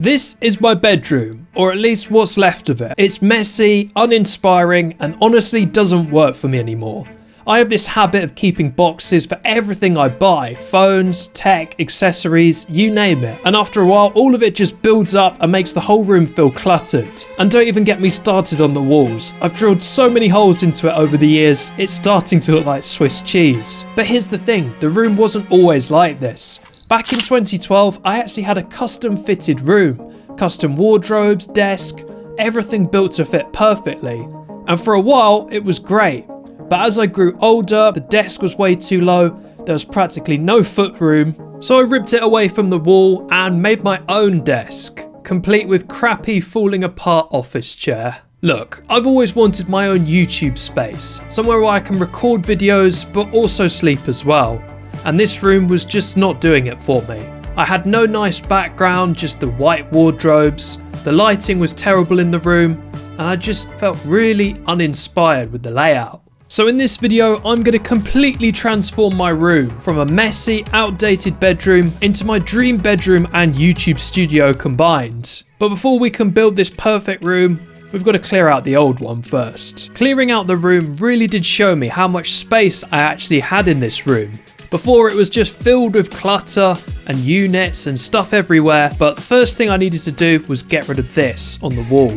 This is my bedroom, or at least what's left of it. It's messy, uninspiring, and honestly doesn't work for me anymore. I have this habit of keeping boxes for everything I buy, phones, tech, accessories, you name it. And after a while, all of it just builds up and makes the whole room feel cluttered. And don't even get me started on the walls. I've drilled so many holes into it over the years, it's starting to look like Swiss cheese. But here's the thing, the room wasn't always like this. Back in 2012, I actually had a custom fitted room, custom wardrobes, desk, everything built to fit perfectly. And for a while, it was great. But as I grew older, the desk was way too low, there was practically no footroom. So I ripped it away from the wall and made my own desk, complete with crappy falling apart office chair. Look, I've always wanted my own YouTube space, somewhere where I can record videos but also sleep as well. And this room was just not doing it for me. I had no nice background, just the white wardrobes, the lighting was terrible in the room, and I just felt really uninspired with the layout. So in this video, I'm going to completely transform my room from a messy, outdated bedroom into my dream bedroom and YouTube studio combined. But before we can build this perfect room, we've got to clear out the old one first. Clearing out the room really did show me how much space I actually had in this room. Before, it was just filled with clutter and units and stuff everywhere, but the first thing I needed to do was get rid of this on the wall,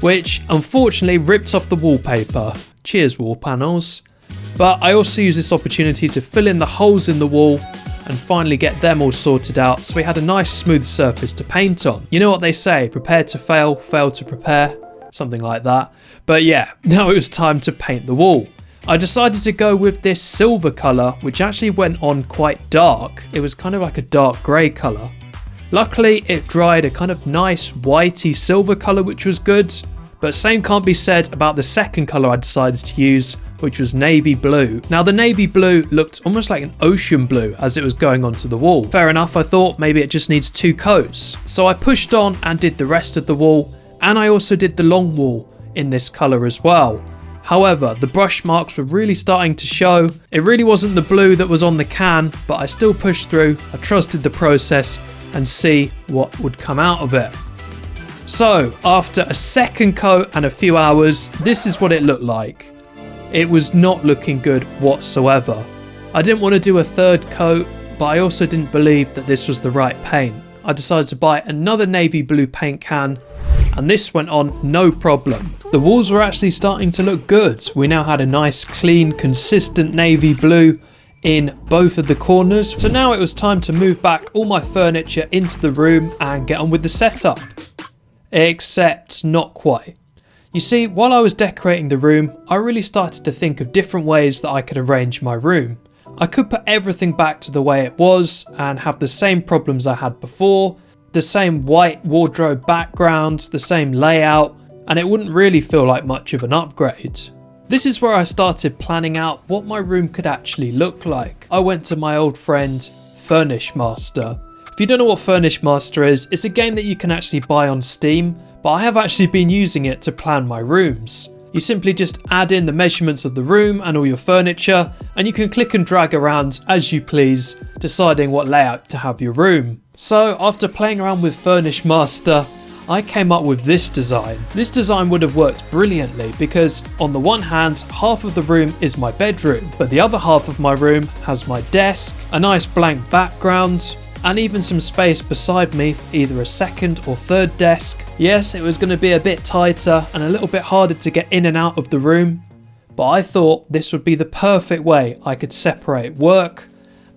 which unfortunately ripped off the wallpaper. Cheers, wall panels. But I also used this opportunity to fill in the holes in the wall and finally get them all sorted out, so we had a nice smooth surface to paint on. You know what they say, prepare to fail, fail to prepare, something like that. But yeah, now it was time to paint the wall. I decided to go with this silver colour, which actually went on quite dark. It was kind of like a dark grey colour. Luckily, it dried a kind of nice whitey silver colour, which was good. But same can't be said about the second colour I decided to use, which was navy blue. Now the navy blue looked almost like an ocean blue as it was going onto the wall. Fair enough, I thought maybe it just needs 2 coats. So I pushed on and did the rest of the wall, and I also did the long wall in this colour as well. However, the brush marks were really starting to show. It really wasn't the blue that was on the can, but I still pushed through. I trusted the process and see what would come out of it. So, after a second coat and a few hours, this is what it looked like. It was not looking good whatsoever. I didn't want to do a third coat, but I also didn't believe that this was the right paint. I decided to buy another navy blue paint can, and this went on no problem. The walls were actually starting to look good. We now had a nice, clean, consistent navy blue in both of the corners. So now it was time to move back all my furniture into the room and get on with the setup. Except not quite. You see, while I was decorating the room, I really started to think of different ways that I could arrange my room. I could put everything back to the way it was and have the same problems I had before, the same white wardrobe background, the same layout, and it wouldn't really feel like much of an upgrade. This is where I started planning out what my room could actually look like. I went to my old friend Furnish Master. If you don't know what Furnish Master is, it's a game that you can actually buy on Steam, but I have actually been using it to plan my rooms. You simply just add in the measurements of the room and all your furniture, and you can click and drag around as you please, deciding what layout to have your room. So after playing around with Furnish Master, I came up with this design. This design would have worked brilliantly because on the one hand, half of the room is my bedroom, but the other half of my room has my desk, a nice blank background, and even some space beside me for either a second or third desk. Yes, it was going to be a bit tighter and a little bit harder to get in and out of the room, but I thought this would be the perfect way I could separate work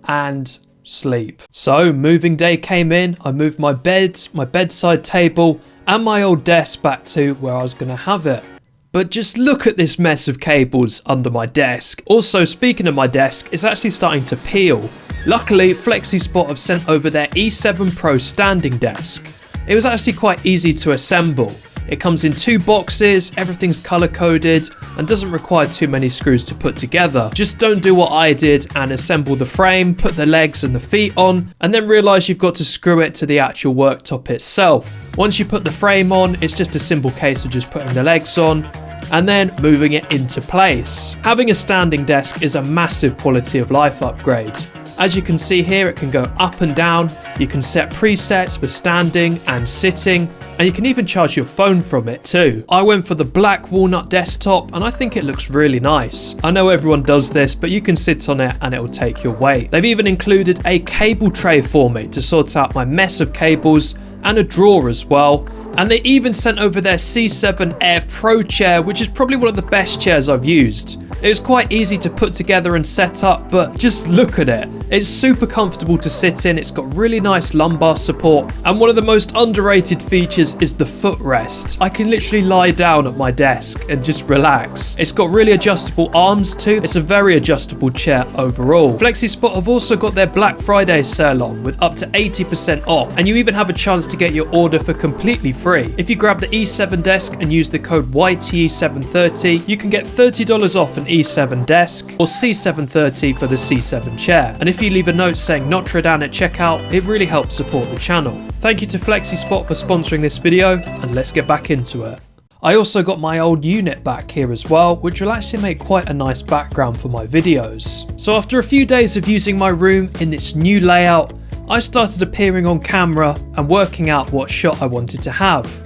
and sleep. So moving day came in, I moved my bed, my bedside table and my old desk back to where I was going to have it. But just look at this mess of cables under my desk. Also, speaking of my desk, it's actually starting to peel. Luckily, FlexiSpot have sent over their E7 Pro standing desk. It was actually quite easy to assemble. It comes in 2 boxes, everything's color coded, and doesn't require too many screws to put together. Just don't do what I did and assemble the frame, put the legs and the feet on, and then realize you've got to screw it to the actual worktop itself. Once you put the frame on, it's just a simple case of just putting the legs on and then moving it into place. Having a standing desk is a massive quality of life upgrade. As you can see here, it can go up and down, You can set presets for standing and sitting, and you can even charge your phone from it too. I went for the black Walnut desktop and I think it looks really nice. I know everyone does this, but you can sit on it and it will take your weight. They've even included a cable tray for me to sort out my mess of cables, and a drawer as well. And they even sent over their C7 Air Pro chair, which is probably one of the best chairs I've used. It was quite easy to put together and set up, but just look at it. It's super comfortable to sit in, it's got really nice lumbar support, and one of the most underrated features is the footrest. I can literally lie down at my desk and just relax. It's got really adjustable arms too. It's a very adjustable chair overall. FlexiSpot have also got their Black Friday sale on with up to 80% off, and you even have a chance to get your order for completely free. If you grab the E7 desk and use the code YTE730, you can get $30 off an E7 desk or C730 for the C7 chair. And if you leave a note saying Notre Dame at checkout, it really helps support the channel. Thank you to FlexiSpot for sponsoring this video, and let's get back into it. I also got my old unit back here as well, which will actually make quite a nice background for my videos. So after a few days of using my room in this new layout, I started appearing on camera and working out what shot I wanted to have.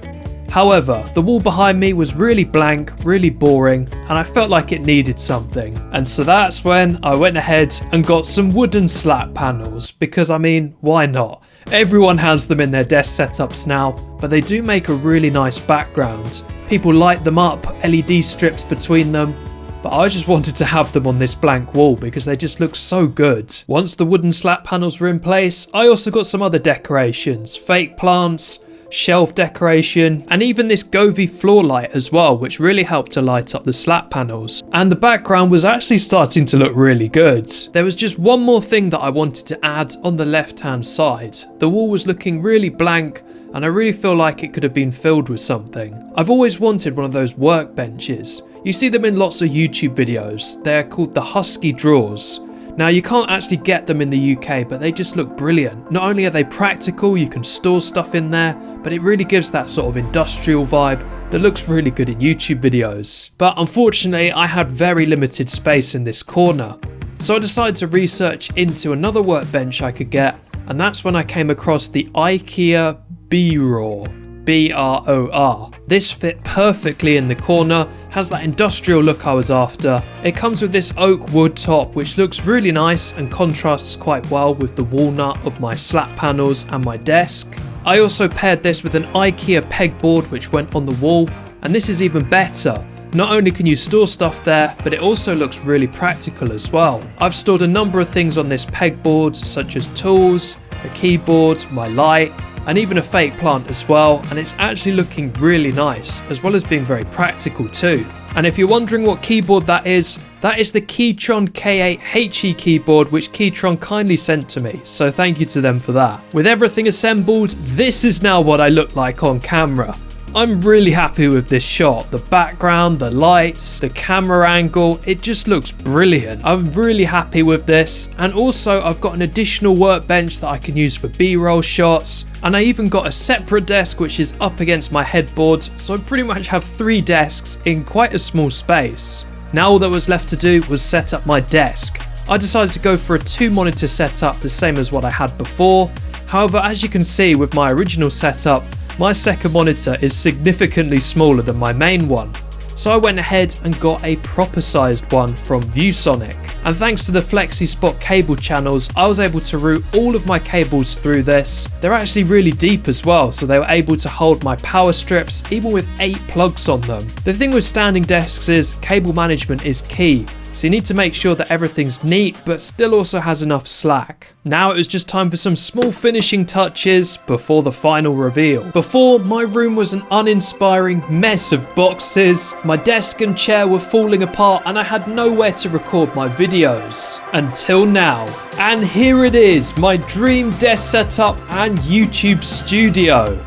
However, the wall behind me was really blank, really boring, and I felt like it needed something. And so that's when I went ahead and got some wooden slat panels, because I mean, why not? Everyone has them in their desk setups now, but they do make a really nice background. People light them up, put LED strips between them, but I just wanted to have them on this blank wall because they just look so good. Once the wooden slat panels were in place, I also got some other decorations, fake plants, shelf decoration, and even this Govee floor light as well, which really helped to light up the slat panels. And the background was actually starting to look really good. There was just one more thing that I wanted to add on the left hand side. The wall was looking really blank, and I really feel like it could have been filled with something. I've always wanted one of those workbenches. You see them in lots of YouTube videos. They're called the Husky drawers. Now you can't actually get them in the UK, but they just look brilliant. Not only are they practical, you can store stuff in there, but it really gives that sort of industrial vibe that looks really good in YouTube videos. But unfortunately, I had very limited space in this corner. So I decided to research into another workbench I could get, and that's when I came across the IKEA B-Roar. B-R-O-R. This fit perfectly in the corner, has that industrial look I was after. It comes with this oak wood top which looks really nice and contrasts quite well with the walnut of my slat panels and my desk. I also paired this with an IKEA pegboard which went on the wall, and this is even better. Not only can you store stuff there, but it also looks really practical as well. I've stored a number of things on this pegboard, such as tools, a keyboard, my light, and even a fake plant as well, and it's actually looking really nice, as well as being very practical too. And if you're wondering what keyboard that is the Keytron K8 HE keyboard, which Keytron kindly sent to me, so thank you to them for that. With everything assembled, this is now what I look like on camera. I'm really happy with this shot. The background, the lights, the camera angle, it just looks brilliant. I'm really happy with this. And also I've got an additional workbench that I can use for B-roll shots. And I even got a separate desk which is up against my headboard. So I pretty much have 3 desks in quite a small space. Now all that was left to do was set up my desk. I decided to go for a 2-monitor setup, the same as what I had before. However, as you can see with my original setup, my second monitor is significantly smaller than my main one. So I went ahead and got a proper sized one from ViewSonic. And thanks to the FlexiSpot cable channels, I was able to route all of my cables through this. They're actually really deep as well, so they were able to hold my power strips even with 8 plugs on them. The thing with standing desks is cable management is key. So you need to make sure that everything's neat, but still also has enough slack. Now it was just time for some small finishing touches before the final reveal. Before, my room was an uninspiring mess of boxes. My desk and chair were falling apart and I had nowhere to record my videos. Until now. And here it is, my dream desk setup and YouTube studio.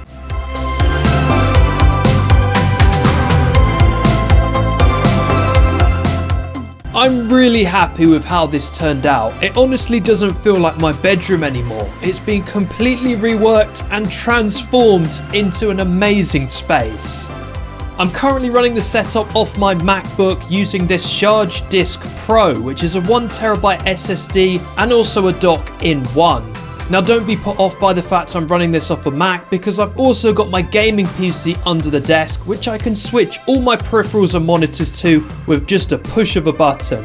I'm really happy with how this turned out. It honestly doesn't feel like my bedroom anymore. It's been completely reworked and transformed into an amazing space. I'm currently running the setup off my MacBook using this ShargeDisk Pro, which is a 1TB SSD and also a dock in one. Now don't be put off by the fact I'm running this off a Mac, because I've also got my gaming PC under the desk, which I can switch all my peripherals and monitors to with just a push of a button.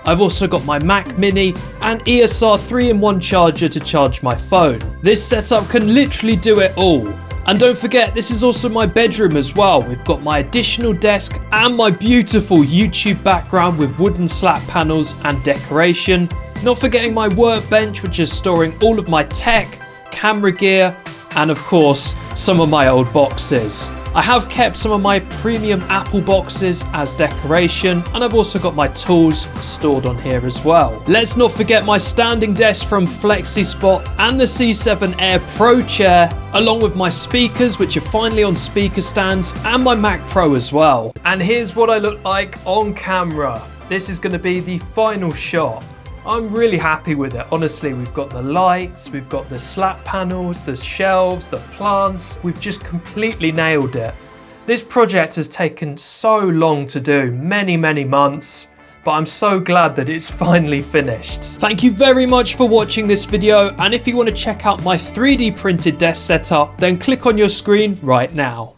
I've also got my Mac Mini and ESR 3-in-1 charger to charge my phone. This setup can literally do it all. And don't forget, this is also my bedroom as well. We've got my additional desk and my beautiful YouTube background with wooden slat panels and decoration. Not forgetting my workbench, which is storing all of my tech, camera gear, and of course, some of my old boxes. I have kept some of my premium Apple boxes as decoration, and I've also got my tools stored on here as well. Let's not forget my standing desk from FlexiSpot and the C7 Air Pro chair, along with my speakers, which are finally on speaker stands, and my Mac Pro as well. And here's what I look like on camera. This is going to be the final shot. I'm really happy with it. Honestly, we've got the lights, we've got the slat panels, the shelves, the plants. We've just completely nailed it. This project has taken so long to do, many months, but I'm so glad that it's finally finished. Thank you very much for watching this video, and if you want to check out my 3D printed desk setup, then click on your screen right now.